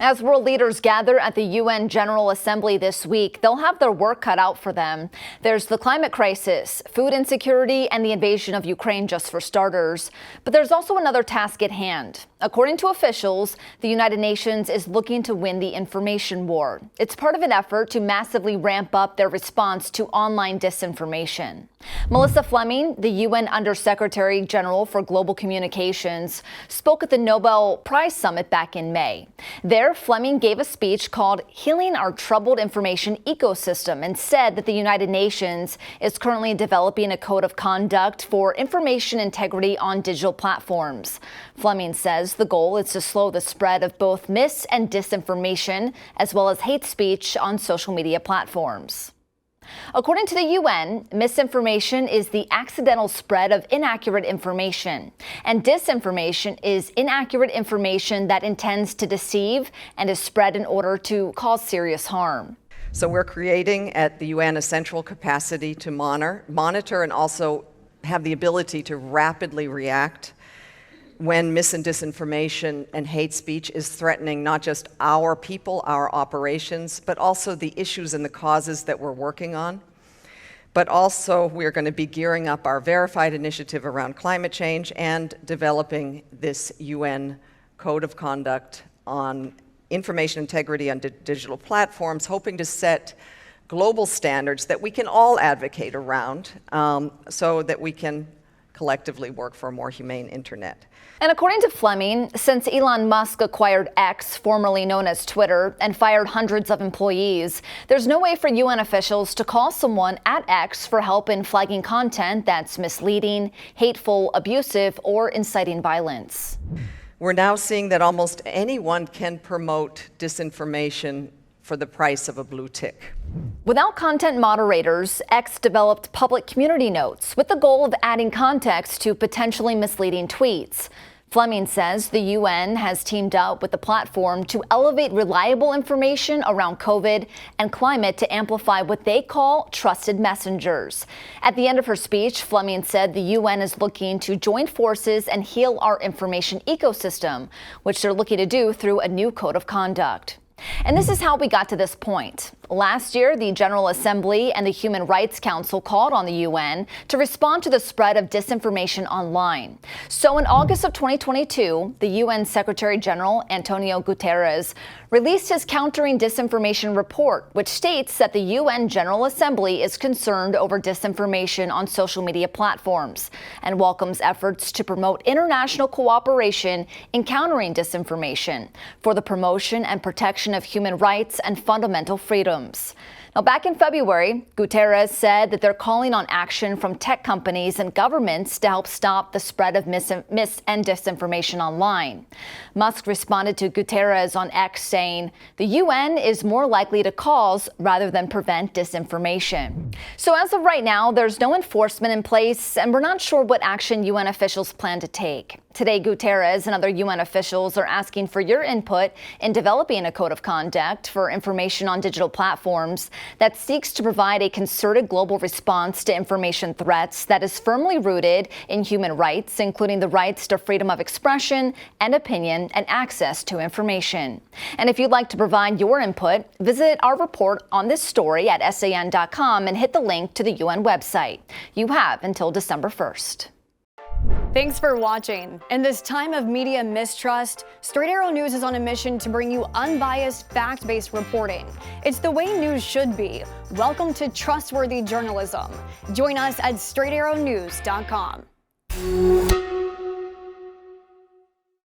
As world leaders gather at the UN General Assembly this week, they'll have their work cut out for them. There's the climate crisis, food insecurity, and the invasion of Ukraine, just for starters. But there's also another task at hand. According to officials, the United Nations is looking to win the information war. It's part of an effort to massively ramp up their response to online disinformation. Melissa Fleming, the UN Undersecretary General for Global Communications, spoke at the Nobel Prize Summit back in May. There, Fleming gave a speech called Healing Our Troubled Information Ecosystem and said that the United Nations is currently developing a code of conduct for information integrity on digital platforms. Fleming says the goal is to slow the spread of both mis- and disinformation, as well as hate speech on social media platforms. According to the UN, misinformation is the accidental spread of inaccurate information, and disinformation is inaccurate information that intends to deceive and is spread in order to cause serious harm. So we're creating at the UN a central capacity to monitor and also have the ability to rapidly react when mis- and disinformation and hate speech is threatening not just our people, our operations, but also the issues and the causes that we're working on. But also, we're going to be gearing up our verified initiative around climate change and developing this UN code of conduct on information integrity on digital platforms, hoping to set global standards that we can all advocate around so that we can collectively work for a more humane internet. And according to Fleming, since Elon Musk acquired X, formerly known as Twitter, and fired hundreds of employees, there's no way for UN officials to call someone at X for help in flagging content that's misleading, hateful, abusive, or inciting violence. We're now seeing that almost anyone can promote disinformation for the price of a blue tick. Without content moderators, X developed public community notes with the goal of adding context to potentially misleading tweets. Fleming says the UN has teamed up with the platform to elevate reliable information around COVID and climate to amplify what they call trusted messengers. At the end of her speech, Fleming said the UN is looking to join forces and heal our information ecosystem, which they're looking to do through a new code of conduct. And this is how we got to this point. Last year, the General Assembly and the Human Rights Council called on the UN to respond to the spread of disinformation online. So in August of 2022, the UN Secretary General Antonio Guterres released his Countering Disinformation report, which states that the UN General Assembly is concerned over disinformation on social media platforms and welcomes efforts to promote international cooperation in countering disinformation for the promotion and protection of human rights and fundamental freedoms. Now, back in February, Guterres said that they're calling on action from tech companies and governments to help stop the spread of mis- and disinformation online. Musk responded to Guterres on X saying, the UN is more likely to cause rather than prevent disinformation. So as of right now, there's no enforcement in place, and we're not sure what action UN officials plan to take. Today, Guterres and other UN officials are asking for your input in developing a code of conduct for information on digital platforms that seeks to provide a concerted global response to information threats that is firmly rooted in human rights, including the rights to freedom of expression and opinion and access to information. And if you'd like to provide your input, visit our report on this story at san.com and hit the link to the UN website. You have until December 1st. Thanks for watching. In this time of media mistrust, Straight Arrow News is on a mission to bring you unbiased, fact-based reporting. It's the way news should be. Welcome to trustworthy journalism. Join us at straightarrownews.com.